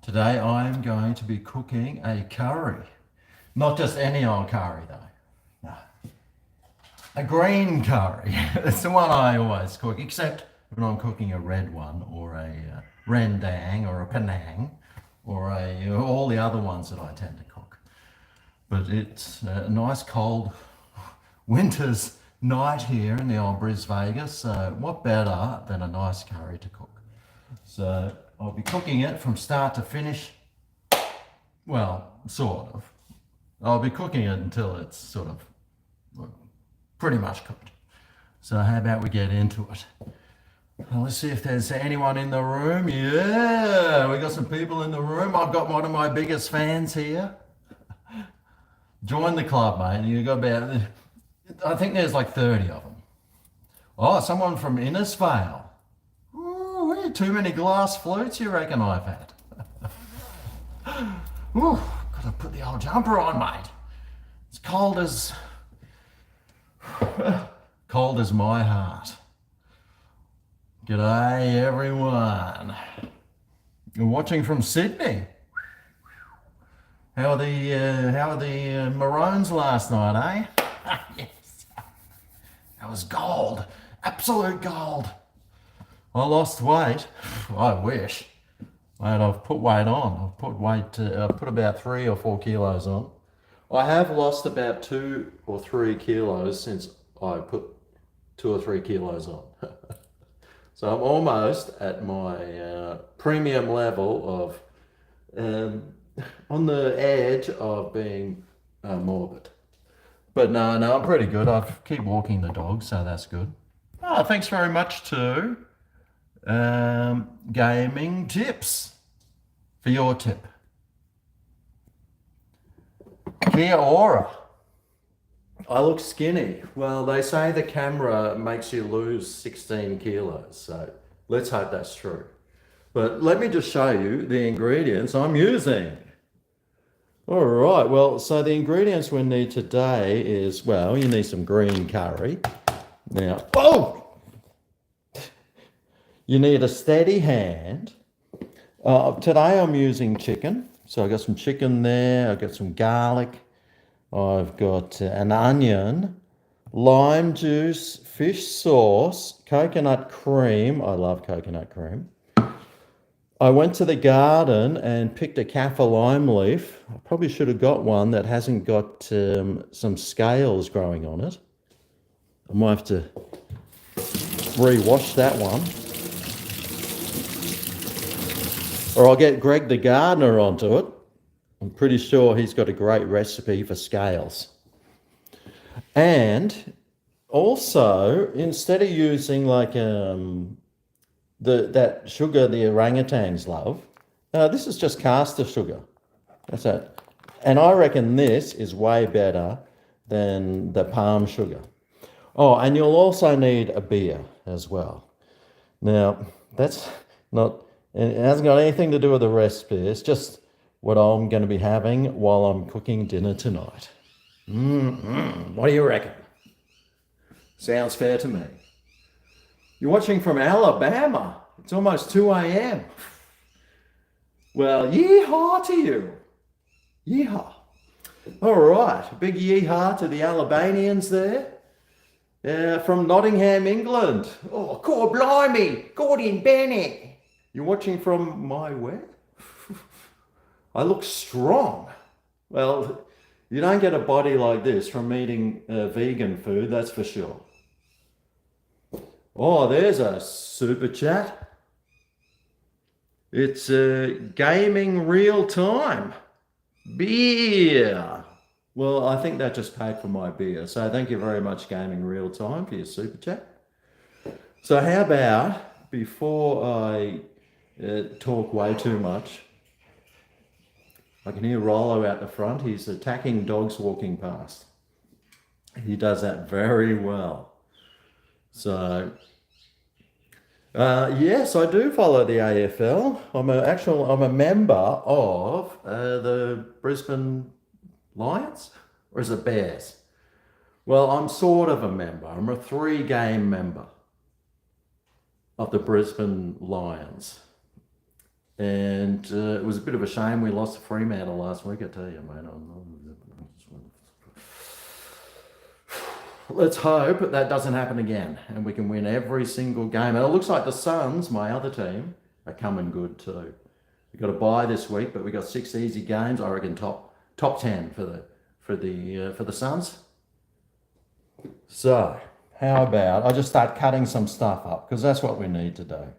Today I am going to be cooking a curry. Not just any old curry though. No. A green curry. It's the one I always cook, except when I'm cooking a red one or a rendang or a Penang or all the other ones that I tend to cook. But it's a nice cold winter's night here in the old Bris Vegas. So what better than a nice curry to cook? So I'll be cooking it from start to finish. Well, sort of. I'll be cooking it until it's sort of pretty much cooked. So how about we get into it? Well, let's see if there's anyone in the room. Yeah, we got some people in the room. I've got one of my biggest fans here. Join the club, mate. You got about, I think there's like 30 of them. Oh, someone from Innisfail. Ooh, too many glass flutes you reckon I've had? Ooh, gotta put the old jumper on, mate. It's cold as my heart. G'day, everyone. You're watching from Sydney. How are the Maroons last night, eh? Yes. That was gold. Absolute gold. I lost weight. I wish. Mate, I've put weight on. I've put about 3 or 4 kilos on. I have lost about 2 or 3 kilos since I put 2 or 3 kilos on. So I'm almost at my premium level of on the edge of being morbid. But no, I'm pretty good. I keep walking the dog, so that's good. Oh, thanks very much to Gaming Tips for your tip. Kia ora. I look skinny. Well, they say the camera makes you lose 16 kilos, so let's hope that's true. But let me just show you the ingredients I'm using. All right, well, so the ingredients we need today is, well, you need some green curry. Now, you need a steady hand. Today I'm using chicken. So I've got some chicken there, I've got some garlic, I've got an onion, lime juice, fish sauce, coconut cream. I love coconut cream. I went to the garden and picked a kaffir lime leaf. I probably should have got one that hasn't got some scales growing on it. I might have to rewash that one. Or I'll get Greg the gardener onto it. I'm pretty sure he's got a great recipe for scales. And also, instead of using like that sugar the orangutans love, this is just caster sugar. That's it. And I reckon this is way better than the palm sugar. Oh, and you'll also need a beer as well. Now, that's not, it hasn't got anything to do with the recipe. It's just what I'm going to be having while I'm cooking dinner tonight. What do you reckon? Sounds fair to me. You're watching from Alabama. It's almost 2 a.m. Well, yeehaw to you. Yeehaw. All right, big yeehaw to the Alabamians there. From Nottingham, England. Oh, core blimey, Gordon Bennett. You're watching from my where? I look strong. Well, you don't get a body like this from eating vegan food, that's for sure. Oh, there's a super chat. It's gaming real time. Beer. Well, I think that just paid for my beer. So thank you very much, Gaming Real Time, for your super chat. So how about, before I talk way too much, I can hear Rollo out the front. He's attacking dogs walking past. He does that very well. So, yes, I do follow the AFL. I'm a member of the Brisbane Lions, or is it Bears? Well, I'm sort of a member. I'm a 3-game member of the Brisbane Lions. And it was a bit of a shame we lost the Fremantle last week, I tell you, mate. Let's hope that doesn't happen again and we can win every single game. And it looks like the Suns, my other team, are coming good too. We've got a bye this week, but we got 6 easy games. I reckon top 10 for the Suns. So how about I just start cutting some stuff up because that's what we need to do.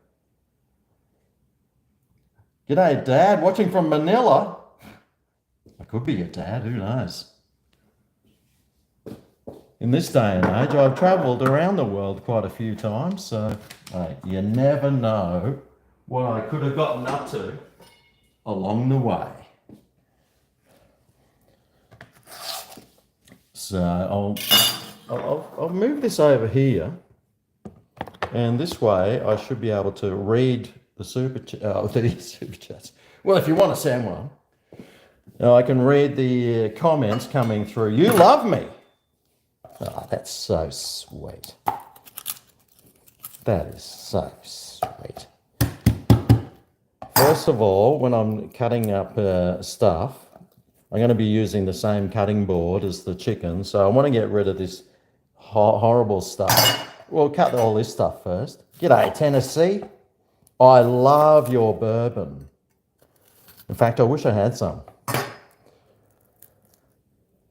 G'day, Dad. Watching from Manila. I could be your dad. Who knows? In this day and age, I've travelled around the world quite a few times, so you never know what I could have gotten up to along the way. So I'll move this over here, and this way I should be able to read the super chats. Well, if you want to send one, I can read the comments coming through. You love me. Oh, that's so sweet. That is so sweet. First of all, when I'm cutting up stuff, I'm going to be using the same cutting board as the chicken. So I want to get rid of this horrible stuff. We'll cut all this stuff first. G'day, Tennessee. I love your bourbon. In fact, I wish I had some.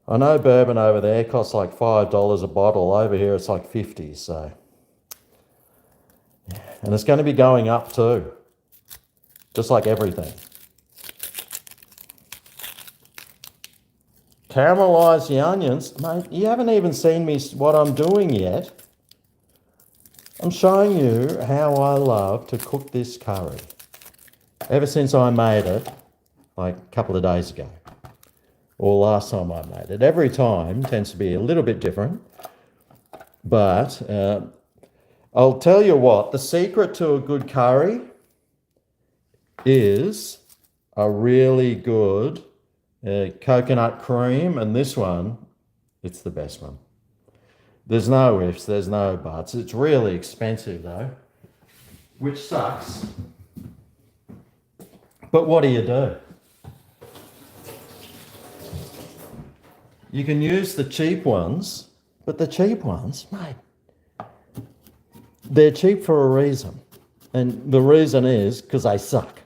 I know bourbon over there costs like $5 a bottle. Over here it's like 50, so. And it's going to be going up too. Just like everything. Caramelize the onions. Mate, you haven't even seen me what I'm doing yet. I'm showing you how I love to cook this curry. Ever since I made it, like a couple of days ago, or last time I made it. Every time tends to be a little bit different. But I'll tell you what, the secret to a good curry is a really good coconut cream, and this one, it's the best one. There's no ifs, there's no buts. It's really expensive though, which sucks. But what do? You can use the cheap ones, but the cheap ones, mate, they're cheap for a reason. And the reason is because they suck.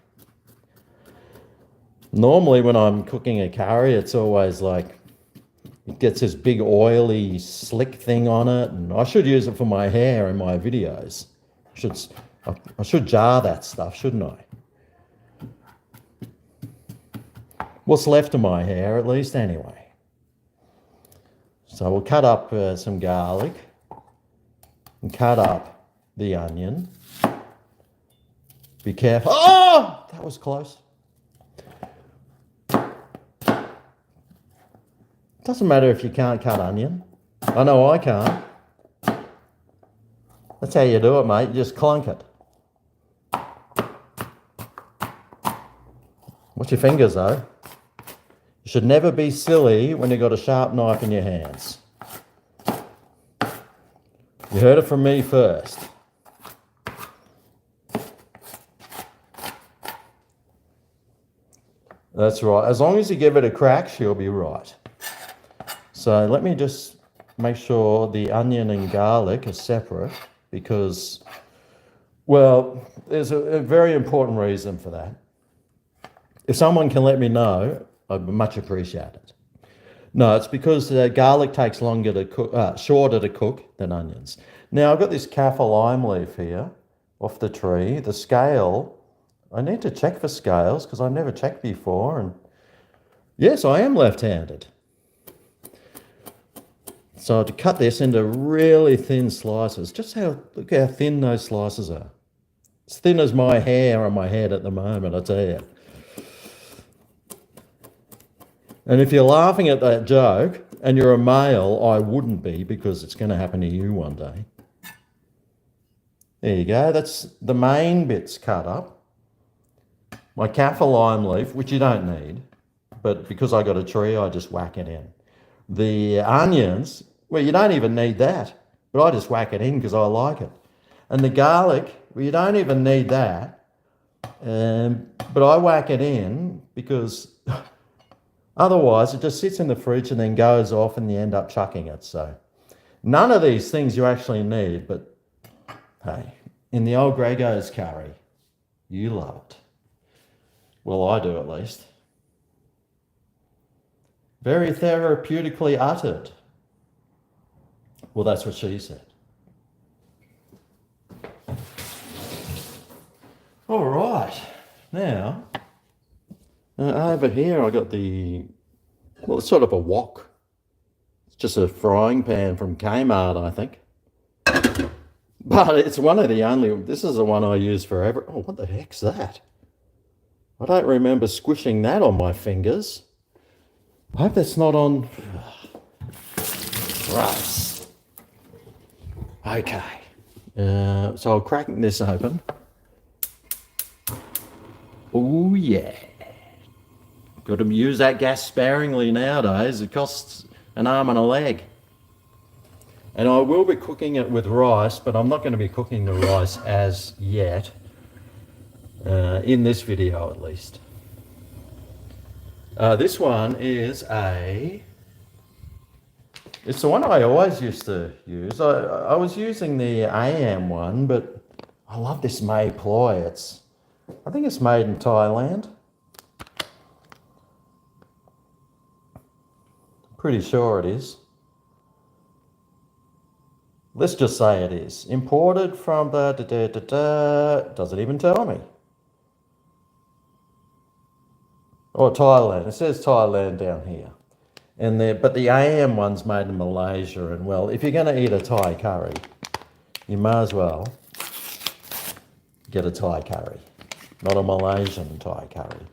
Normally when I'm cooking a curry, it's always like, it gets this big oily slick thing on it, and I should use it for my hair in my videos. I should jar that stuff, shouldn't I? What's left of my hair, at least, anyway. So we'll cut up some garlic and cut up the onion. Be careful. Oh, that was close. Doesn't matter if you can't cut onion. I know I can't. That's how you do it, mate. You just clunk it. Watch your fingers, though. You should never be silly when you've got a sharp knife in your hands. You heard it from me first. That's right. As long as you give it a crack, she'll be right. So let me just make sure the onion and garlic are separate because, well, there's a very important reason for that. If someone can let me know, I'd much appreciate it. No, it's because garlic takes longer to cook, shorter to cook than onions. Now I've got this kaffir lime leaf here off the tree. The scale, I need to check for scales because I've never checked before. And yes, I am left-handed. So to cut this into really thin slices, look how thin those slices are. As thin as my hair on my head at the moment, I tell you. And if you're laughing at that joke and you're a male, I wouldn't be because it's going to happen to you one day. There you go. That's the main bits cut up. My kaffir lime leaf, which you don't need, but because I got a tree, I just whack it in. The onions, well, you don't even need that, but I just whack it in because I like it. And the garlic, well, you don't even need that, But I whack it in because otherwise it just sits in the fridge and then goes off and you end up chucking it. So none of these things you actually need, but hey, in the old Gregos curry, you love it. Well, I do at least. Very therapeutically uttered. Well, that's what she said. All right. Now, over here I got well, it's sort of a wok. It's just a frying pan from Kmart, I think. But it's one of the only, this is the one I use forever. Oh, what the heck's that? I don't remember squishing that on my fingers. I hope that's not on. Gross. Okay. So I'll crack this open. Oh yeah. Got to use that gas sparingly nowadays. It costs an arm and a leg. And I will be cooking it with rice, but I'm not going to be cooking the rice as yet. In this video at least. This one is it's the one I always used to use. I was using the AM one, but I love this May ploy. I think it's made in Thailand. Pretty sure it is. Let's just say it is. Imported from the doesn't even tell me. Or Thailand. It says Thailand down here. But the AM one's made in Malaysia, and well, if you're going to eat a Thai curry, you may as well get a Thai curry, not a Malaysian Thai curry.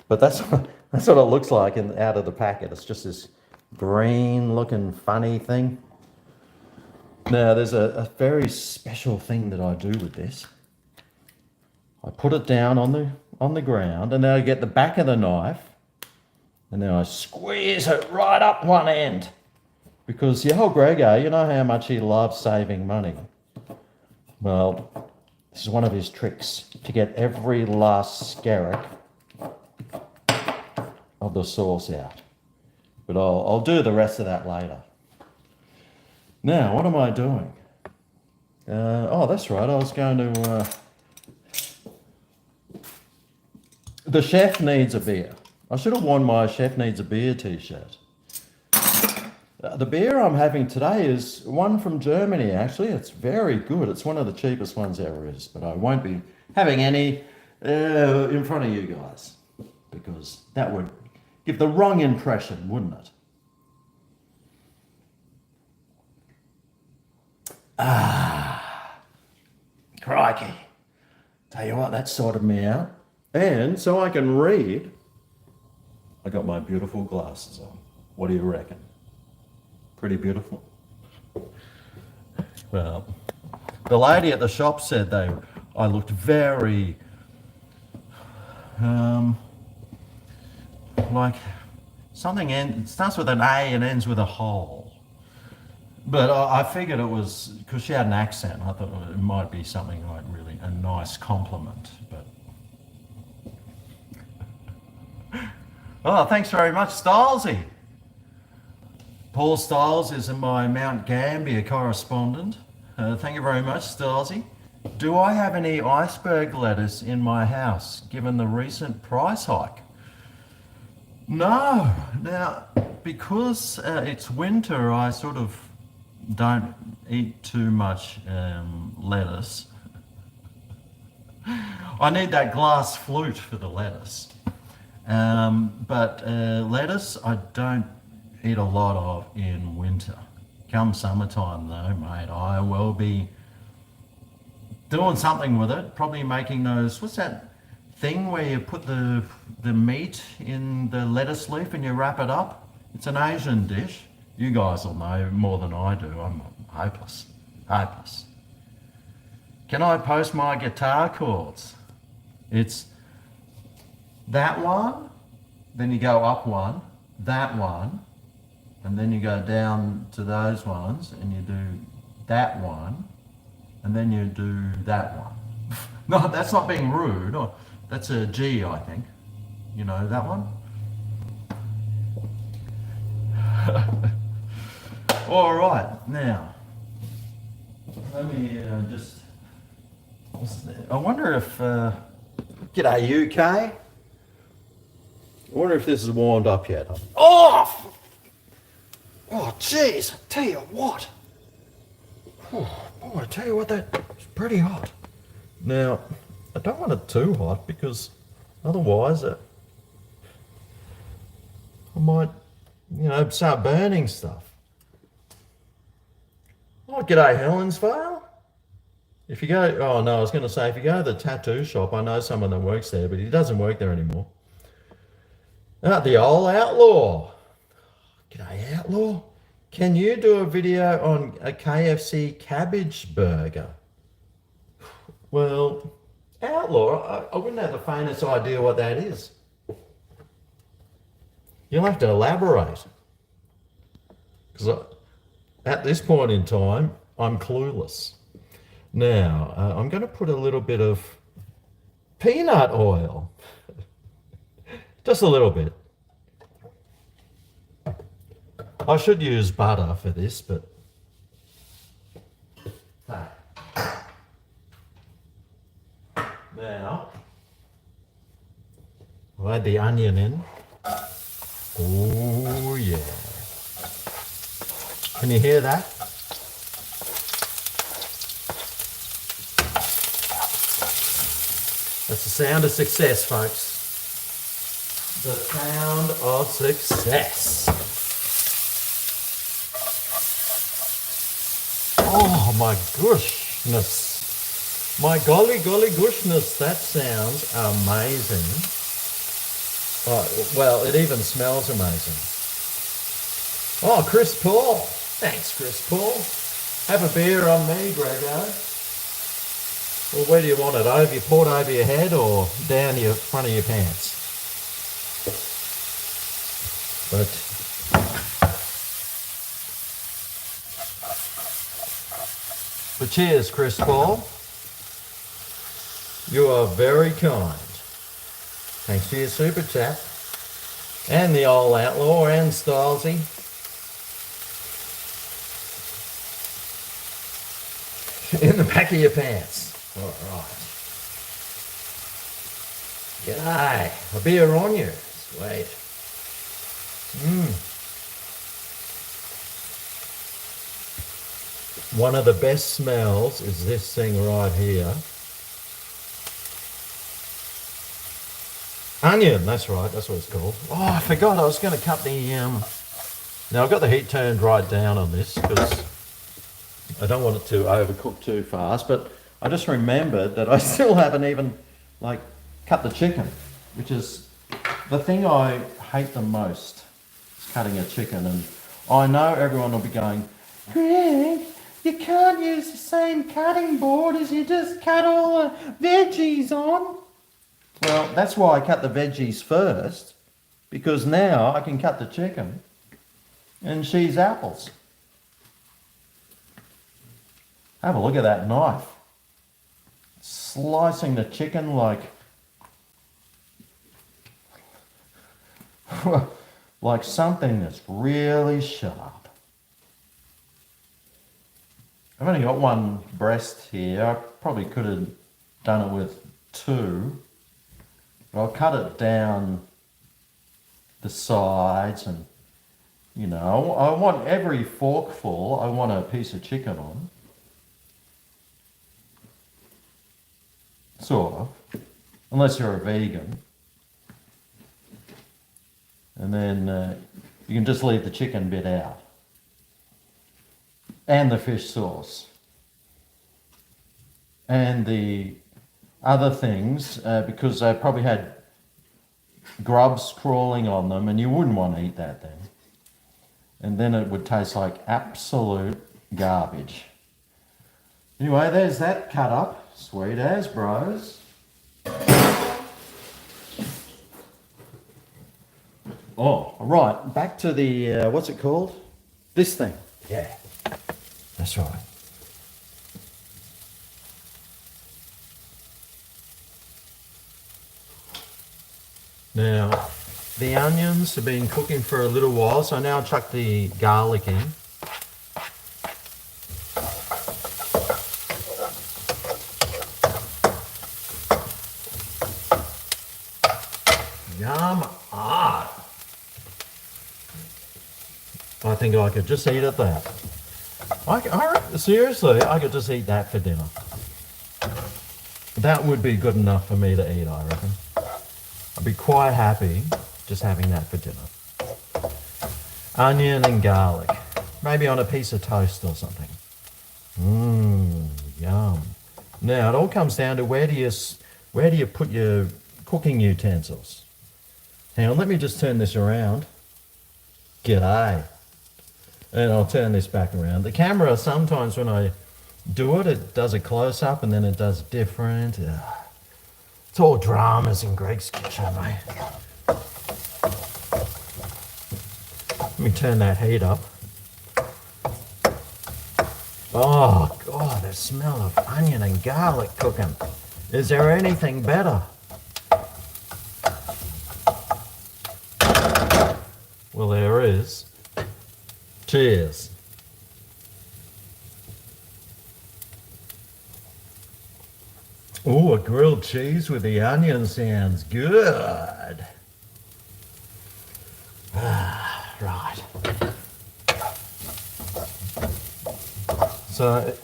But that's what it looks like out of the packet. It's just this green-looking funny thing. Now, there's a very special thing that I do with this. I put it down on the ground, and then I get the back of the knife, and then I squeeze it right up one end. Because the old Grego, you know how much he loves saving money. Well, this is one of his tricks, to get every last skerrick of the sauce out. But I'll do the rest of that later. Now, what am I doing? Oh, that's right, I was going to... The chef needs a beer. I should have worn my chef needs a beer t-shirt. The beer I'm having today is one from Germany, actually. It's very good. It's one of the cheapest ones there is, but I won't be having any in front of you guys, because that would give the wrong impression, wouldn't it? Crikey. Tell you what, that sorted me out. And so I can read, I got my beautiful glasses on. What do you reckon? Pretty beautiful? Well, the lady at the shop said I looked very, like something it starts with an A and ends with a hole. But I figured it was, because she had an accent, I thought it might be something like really a nice compliment, but... Oh, thanks very much, Stylesy. Paul Styles is my Mount Gambier correspondent. Thank you very much, Stylesy. Do I have any iceberg lettuce in my house, given the recent price hike? No. Now, because it's winter, I sort of don't eat too much lettuce. I need that glass flute for the lettuce. But lettuce I don't eat a lot of in winter. Come summertime though, mate, I will be doing something with it, probably making those, what's that thing where you put the meat in the lettuce leaf and you wrap it up? It's an Asian dish. You guys will know more than I do. I'm hopeless. Hopeless. Can I post my guitar chords? It's that one, then you go up one, that one, and then you go down to those ones and you do that one, and then you do that one. No, that's not being rude. That's a G, I think. You know that one? All right, now, let me just, I wonder if, g'day UK. I wonder if this is warmed up yet. Oh! Oh, jeez, I tell you what. Oh, boy, I tell you what, that's pretty hot. Now, I don't want it too hot because otherwise I might, you know, start burning stuff. Oh, g'day Helensvale. If you go, oh no, I was going to say, if you go to the tattoo shop, I know someone that works there, but he doesn't work there anymore. The old outlaw. G'day outlaw. Can you do a video on a KFC cabbage burger? Well, outlaw, I wouldn't have the faintest idea what that is. You'll have to elaborate. Because at this point in time, I'm clueless. Now, I'm going to put a little bit of peanut oil. Just a little bit. I should use butter for this, but... Now, I'll add the onion in. Oh yeah. Can you hear that? That's the sound of success, folks. The sound of success. Oh my gooshness. My golly gooshness, that sounds amazing. Oh, well, it even smells amazing. Oh, Chris Paul. Thanks, Chris Paul. Have a beer on me, Grego. Well, where do you want it? Over your poured over your head or down your front of your pants? But cheers, Chris Paul. You are very kind. Thanks for your super chat. And the old outlaw and Stylesy. In the back of your pants. All right. G'day. A beer on you. Sweet. One of the best smells is this thing right here. Onion, that's right, that's what it's called. Oh, I forgot I was going to cut the... Now I've got the heat turned right down on this because I don't want it to overcook too fast, but I just remembered that I still haven't even, like, cut the chicken, which is the thing I hate the most, is cutting a chicken. And I know everyone will be going, Greg, you can't use the same cutting board as you just cut all the veggies on. Well, that's why I cut the veggies first, because now I can cut the chicken and she's apples. Have a look at that knife. Slicing the chicken like something that's really sharp. I've only got one breast here. I probably could have done it with two. But I'll cut it down the sides and, you know, I want every forkful, I want a piece of chicken on. Sort of. Unless you're a vegan. And then you can just leave the chicken bit out. And the fish sauce. And the other things, because they probably had grubs crawling on them and you wouldn't want to eat that thing. And then it would taste like absolute garbage. Anyway, there's that cut up. Sweet as, bros. Oh, right. Back to the, what's it called? This thing. Yeah, that's right. Now, the onions have been cooking for a little while, so now I'll chuck the garlic in. Yum! Ah! I think I could just eat at that. Seriously, I could just eat that for dinner. That would be good enough for me to eat, I reckon. I'd be quite happy just having that for dinner. Onion and garlic. Maybe on a piece of toast or something. Mmm, yum. Now, it all comes down to where do you put your cooking utensils? Hang on, let me just turn this around. G'day. And I'll turn this back around. The camera, sometimes when I do it, it does a close-up and then it does different. It's all dramas in Greg's kitchen, mate. Let me turn that heat up. Oh, God, the smell of onion and garlic cooking. Is there anything better? Well, there is. Cheers. Oh, a grilled cheese with the onion sounds good. Right. So,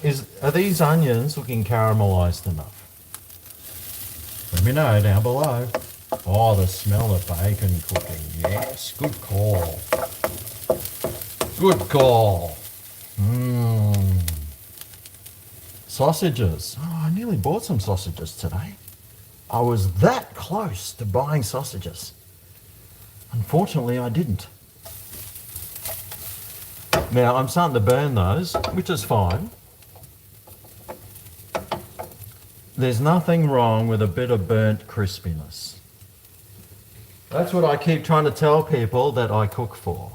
are these onions looking caramelized enough? Let me know down below. Oh, the smell of bacon cooking. Yes, good call. Good call. Mmm. Sausages. Oh, I nearly bought some sausages today. I was that close to buying sausages. Unfortunately, I didn't. Now, I'm starting to burn those, which is fine. There's nothing wrong with a bit of burnt crispiness. That's what I keep trying to tell people that I cook for.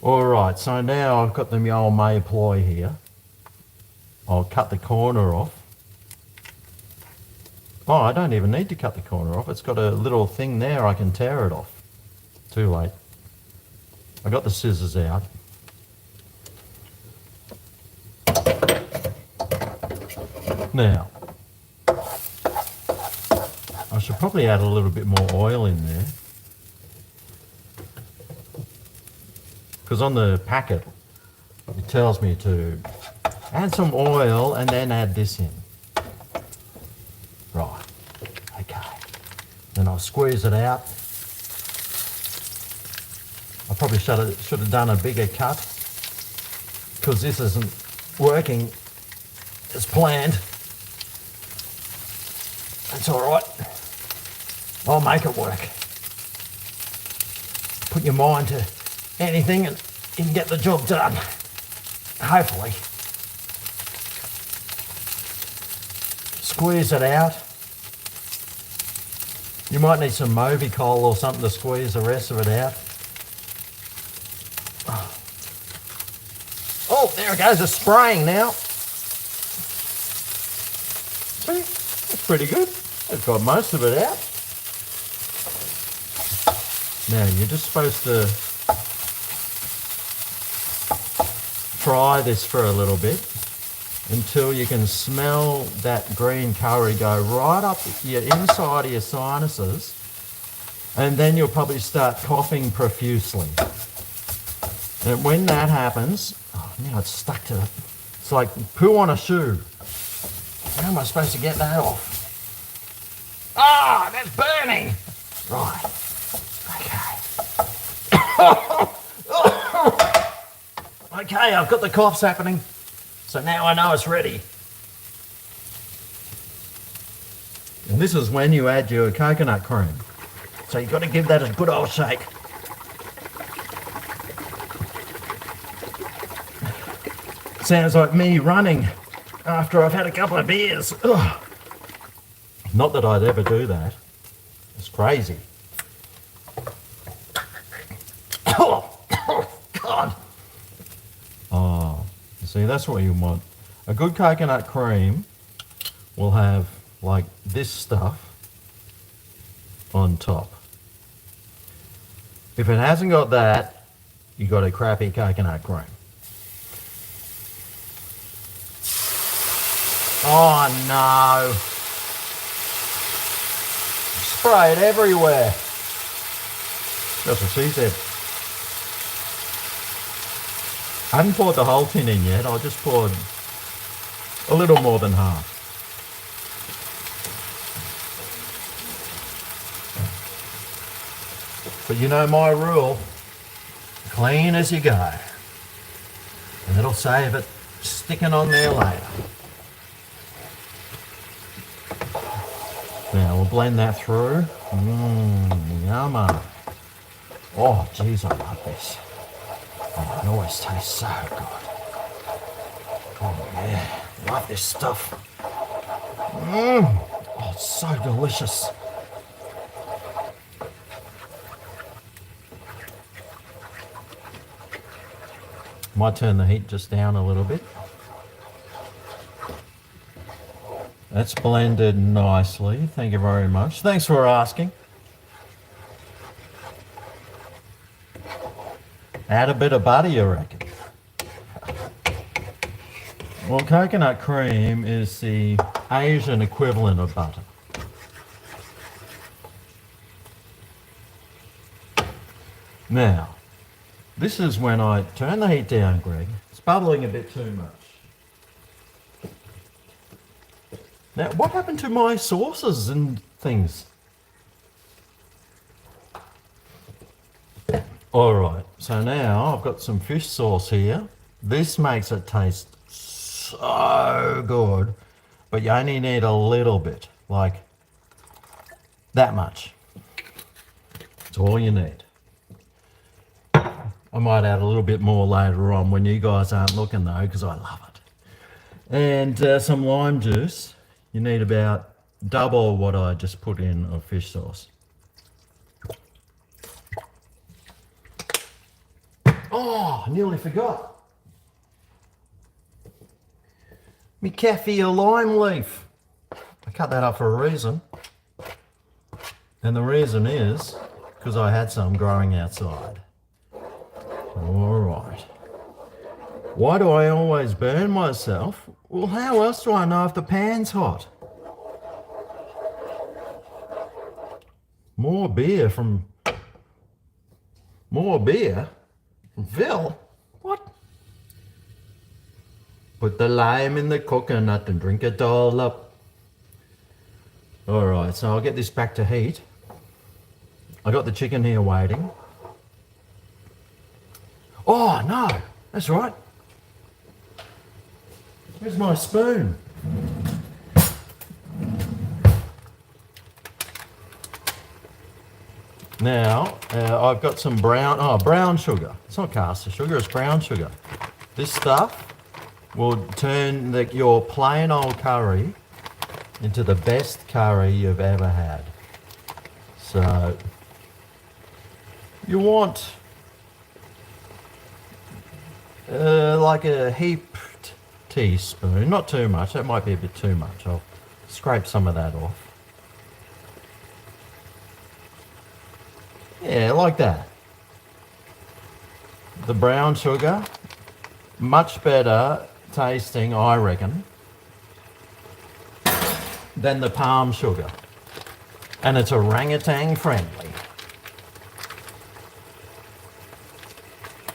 Alright, so now I've got the old May ploy here. I'll cut the corner off. Oh, I don't even need to cut the corner off. It's got a little thing there, I can tear it off. Too late. I got the scissors out. Now, I should probably add a little bit more oil in there. Because on the packet, it tells me to add some oil and then add this in. Right, okay. Then I'll squeeze it out. I probably should have done a bigger cut because this isn't working as planned. That's all right. I'll make it work. Put your mind to anything and you can get the job done. Hopefully. Squeeze it out. You might need some Movicol or something to squeeze the rest of it out. Oh, there it goes, it's spraying now. See, that's pretty good. It's got most of it out. Now, you're just supposed to fry this for a little bit until you can smell that green curry go right up your inside of your sinuses, and then you'll probably start coughing profusely. And when that happens, oh, now it's stuck to it. It's like poo on a shoe. How am I supposed to get that off? Ah, that's burning! Right. Okay. Okay, I've got the coughs happening. So now I know it's ready. And this is when you add your coconut cream. So you've got to give that a good old shake. Sounds like me running after I've had a couple of beers. Ugh. Not that I'd ever do that. It's crazy. Oh, God. Oh, you see, that's what you want. A good coconut cream will have like this stuff on top. If it hasn't got that, you got a crappy coconut cream. Oh no! Spray it everywhere. That's what she said. I haven't poured the whole tin in yet. I just poured a little more than half. But you know my rule, clean as you go. And it'll save it sticking on there later. Now we'll blend that through. Yumma. Oh, geez, I love this. Oh, it always tastes so good. Oh, yeah, love this stuff. Oh, it's so delicious. Might turn the heat just down a little bit. That's blended nicely. Thank you very much. Thanks for asking. Add a bit of butter, you reckon? Well, coconut cream is the Asian equivalent of butter. Now, this is when I turn the heat down, Greg. It's bubbling a bit too much. Now, what happened to my sauces and things? All right, so now I've got some fish sauce here. This makes it taste so good, but you only need a little bit, like that much. That's all you need. I might add a little bit more later on when you guys aren't looking though, because I love it. And some lime juice. You need about double what I just put in of fish sauce. Oh, I nearly forgot. Me kaffir lime leaf. I cut that up for a reason. And the reason is because I had some growing outside. All right. Why do I always burn myself? Well, how else do I know if the pan's hot? More beer from Phil? What? Put the lime in the coconut and drink it all up. All right, so I'll get this back to heat. I got the chicken here waiting. Oh, no, that's right. Where's my spoon? Now, I've got some brown sugar. It's not caster sugar, it's brown sugar. This stuff will turn your plain old curry into the best curry you've ever had. So, you want like a heaped teaspoon, not too much, that might be a bit too much. I'll scrape some of that off. Yeah, like that. The brown sugar, much better tasting, I reckon, than the palm sugar. And it's orangutan friendly.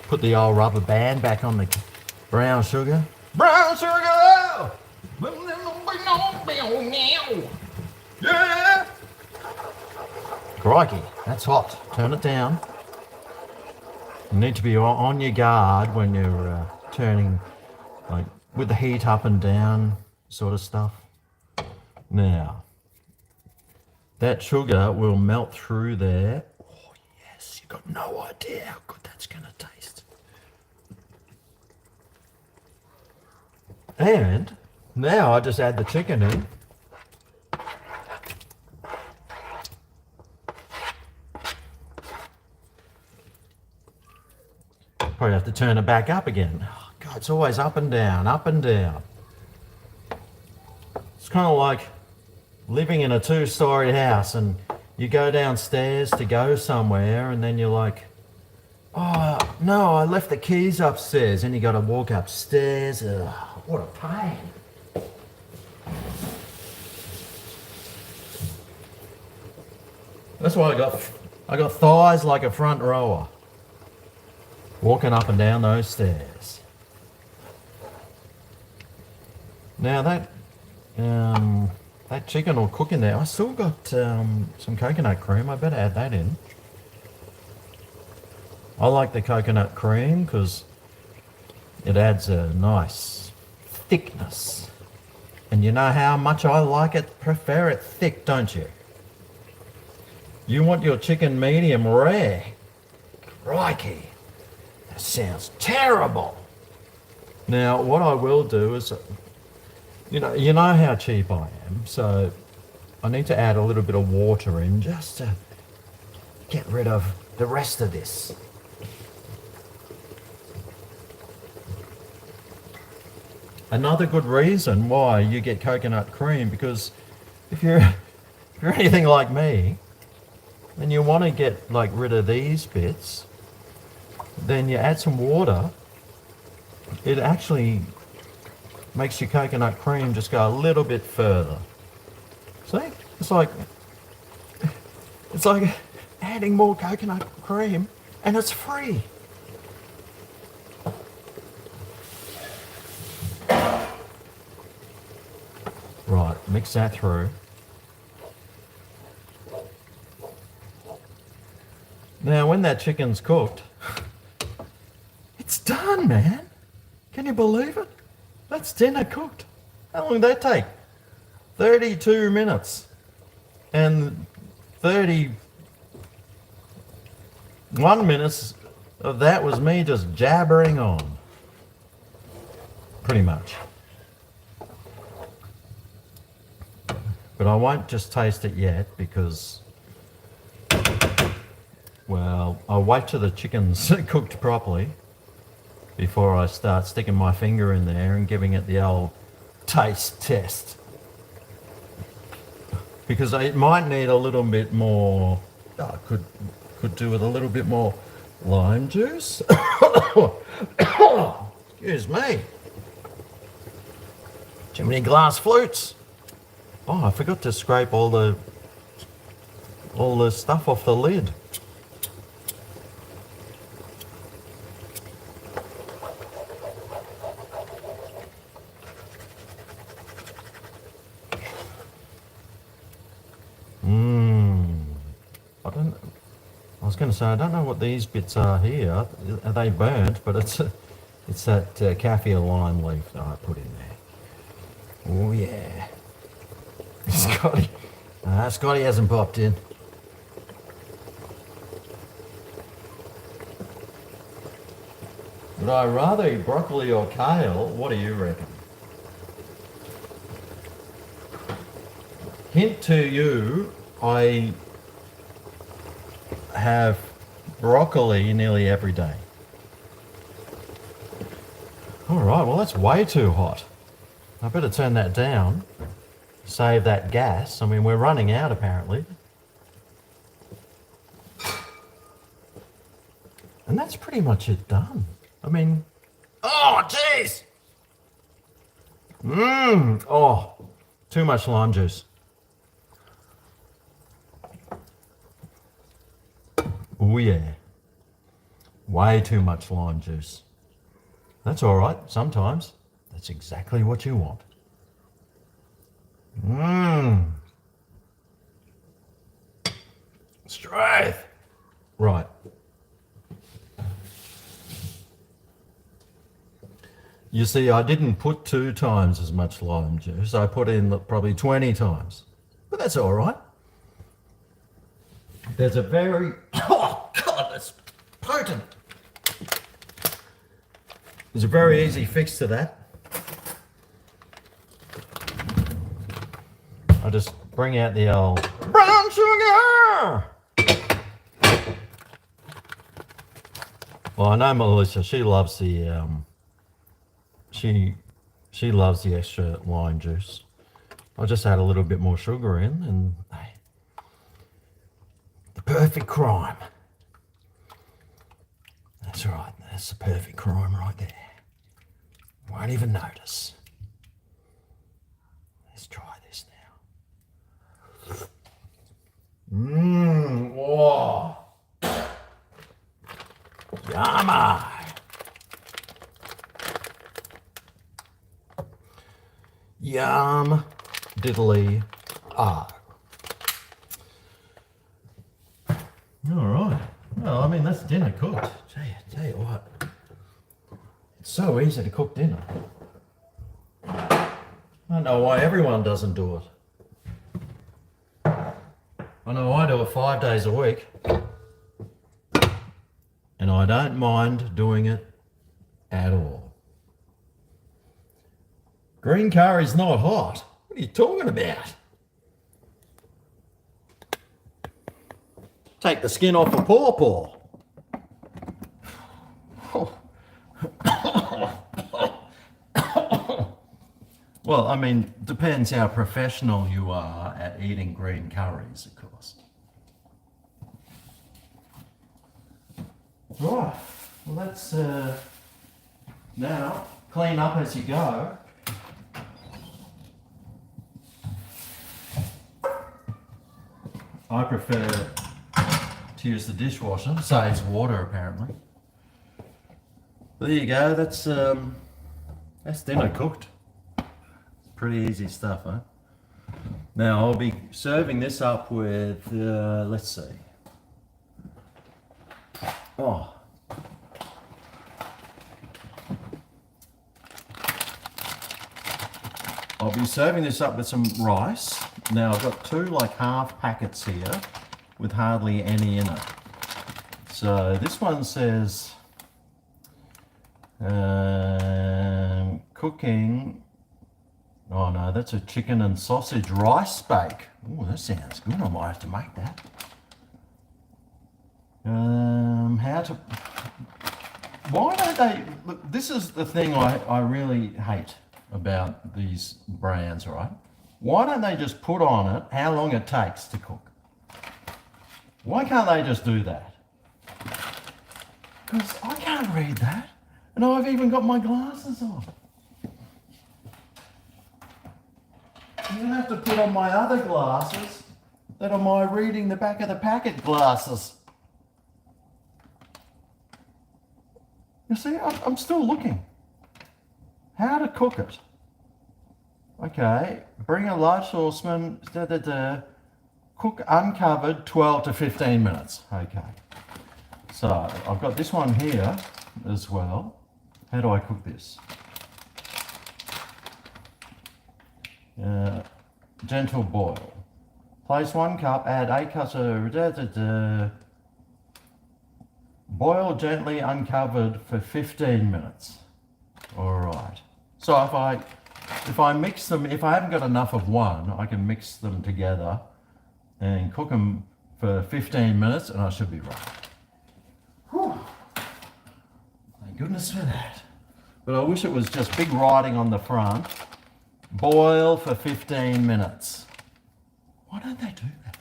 Put the old rubber band back on the brown sugar. Brown sugar! Yeah! Crikey, that's hot. Turn it down. You need to be on your guard when you're turning, like with the heat up and down sort of stuff. Now, that sugar will melt through there. Oh yes, you've got no idea how good that's going to taste. And now I just add the chicken in. Probably have to turn it back up again. Oh, God, it's always up and down, up and down. It's kind of like living in a two-story house and you go downstairs to go somewhere and then you're like, oh no, I left the keys upstairs, and you got to walk upstairs. Ugh, what a pain. That's why I got thighs like a front rower walking up and down those stairs. Now that chicken will cook in there. I still got some coconut cream. I better add that in. I like the coconut cream because it adds a nice thickness. And you know how much I like it? Prefer it thick, don't you? You want your chicken medium rare. Crikey, that sounds terrible. Now, what I will do is, you know how cheap I am, so I need to add a little bit of water in just to get rid of the rest of this. Another good reason why you get coconut cream, because if you're anything like me, and you want to get like rid of these bits, then you add some water. It actually makes your coconut cream just go a little bit further. See? It's like adding more coconut cream, and it's free. Right, mix that through. Now, when that chicken's cooked, it's done, man. Can you believe it? That's dinner cooked. How long did that take? 32 minutes. And 31 minutes of that was me just jabbering on. Pretty much. But I won't just taste it yet because, well, I'll wait till the chicken's cooked properly before I start sticking my finger in there and giving it the old taste test. Because it might need a little bit more, could do with a little bit more lime juice. Excuse me. Too many glass flutes. Oh, I forgot to scrape all the stuff off the lid. I was going to say, I don't know what these bits are here. Are they burnt? But it's that kaffir lime leaf that I put in there. Oh yeah. Scotty. Scotty hasn't popped in. Would I rather eat broccoli or kale? What do you reckon? Hint to you, I have broccoli nearly every day. All right, well that's way too hot. I better turn that down. Save that gas. I mean, we're running out apparently. And that's pretty much it done. I mean, oh jeez! Oh, too much lime juice. Oh yeah, way too much lime juice. That's all right, sometimes. That's exactly what you want. Straight. Right. You see, I didn't put 2 times as much lime juice. I put in probably 20 times. But that's all right. There's a very... Oh, God, that's potent. There's a very easy fix to that. I just bring out the old brown sugar. Well, I know Melissa, she loves the she loves the extra lime juice. I just add a little bit more sugar in, and hey, the perfect crime. That's right, that's the perfect crime right there. Won't even notice. Let's try this now. Oh, yummy. Yum diddly ah. All right. Well, I mean, that's dinner cooked. Tell you what, it's so easy to cook dinner. I don't know why everyone doesn't do it. I know I do it 5 days a week, and I don't mind doing it at all. Green curry's not hot. What are you talking about? Take the skin off a pawpaw. Well, I mean, depends how professional you are at eating green curries, of course. Right, well let's now clean up as you go. I prefer to use the dishwasher, saves water apparently. There you go, that's dinner cooked. Pretty easy stuff, huh? Now I'll be serving this up with, let's see. Oh. I'll be serving this up with some rice. Now I've got 2 like half packets here with hardly any in it. So this one says cooking. Oh no, that's a chicken and sausage rice bake. Oh, that sounds good. I might have to make that. Why don't they, look, this is the thing I really hate about these brands, right? Why don't they just put on it how long it takes to cook? Why can't they just do that? Because I can't read that, and I've even got my glasses on. I'm gonna have to put on my other glasses that are my reading the back of the packet glasses. You see, I'm still looking. How to cook it. Okay, bring a large saucepan, cook uncovered 12 to 15 minutes. Okay, so I've got this one here as well. How do I cook this? Gentle boil. Place 1 cup, add 8 cups of boil gently uncovered for 15 minutes. All right. So if I mix them, if I haven't got enough of one, I can mix them together and cook them for 15 minutes and I should be right. Whew. Thank goodness for that. But I wish it was just big writing on the front. Boil for 15 minutes. Why don't they do that?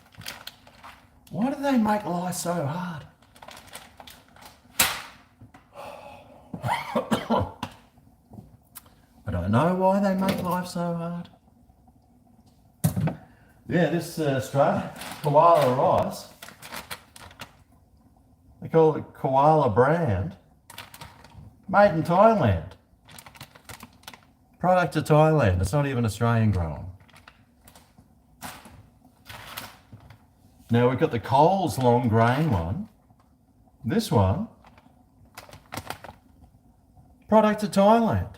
Why do they make life so hard? I don't know why they make life so hard. Yeah, this Australia koala rice, they call it koala brand, made in Thailand. Product of Thailand, it's not even Australian grown. Now we've got the Coles long grain one. This one, product of Thailand.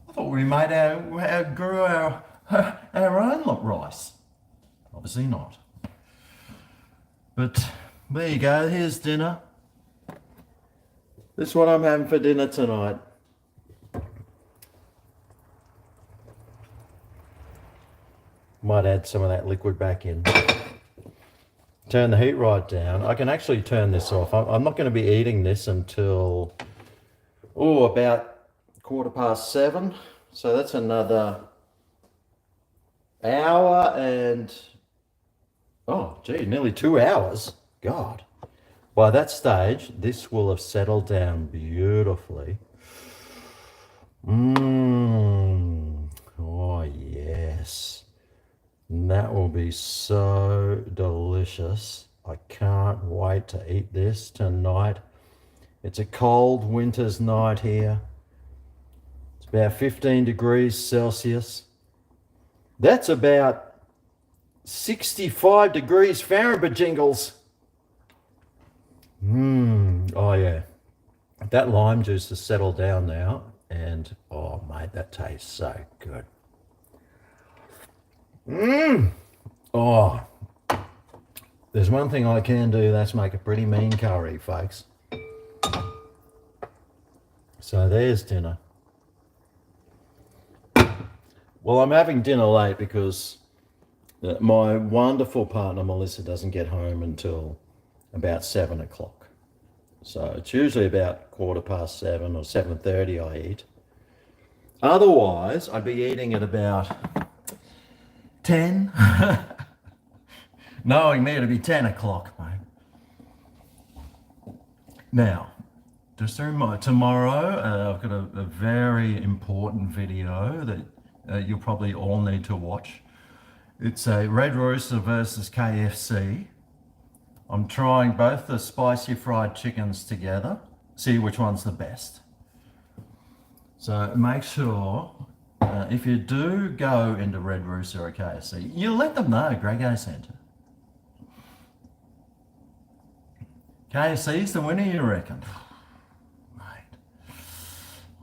I thought we made grew our own rice. Obviously not. But there you go, here's dinner. This is what I'm having for dinner tonight. Might add some of that liquid back in. Turn the heat right down. I can actually turn this off. I'm not going to be eating this until, about 7:15. So that's another hour and, oh gee, nearly 2 hours. God. By that stage, this will have settled down beautifully. Oh yes. And that will be so delicious. I can't wait to eat this tonight. It's a cold winter's night here. It's about 15 degrees Celsius. That's about 65 degrees Fahrenheit, jingles. Oh yeah. That lime juice has settled down now, and oh mate, that tastes so good. Oh, there's one thing I can do, that's make a pretty mean curry, folks. So there's dinner. Well, I'm having dinner late because my wonderful partner Melissa doesn't get home until about 7 o'clock. So it's usually about 7:15 or 7:30 I eat. Otherwise, I'd be eating at about 10. Knowing me, it'd be 10 o'clock, mate. Now, just a reminder, tomorrow I've got a very important video that you'll probably all need to watch. It's a Red Rooster versus KFC. I'm trying both the spicy fried chickens together, see which one's the best. So make sure, if you do go into Red Rooster or KFC, you let them know, Grego Centre. KFC's the winner, you reckon? Mate,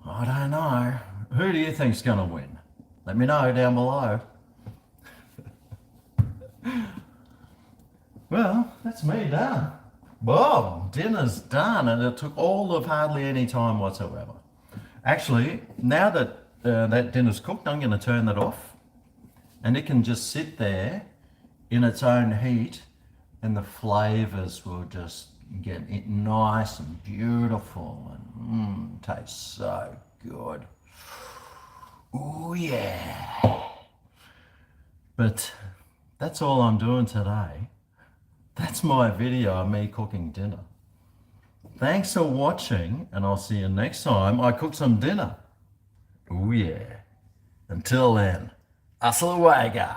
I don't know. Who do you think's going to win? Let me know down below. Well, that's me done. Boom, dinner's done, and it took all of hardly any time whatsoever. Actually, now that that dinner's cooked, I'm going to turn that off, and it can just sit there in its own heat, and the flavors will just get it nice and beautiful, and tastes so good. Oh yeah. But that's all I'm doing today. That's my video of me cooking dinner. Thanks for watching, and I'll see you next time I cook some dinner. Oh yeah. Until then, hustle away, guys.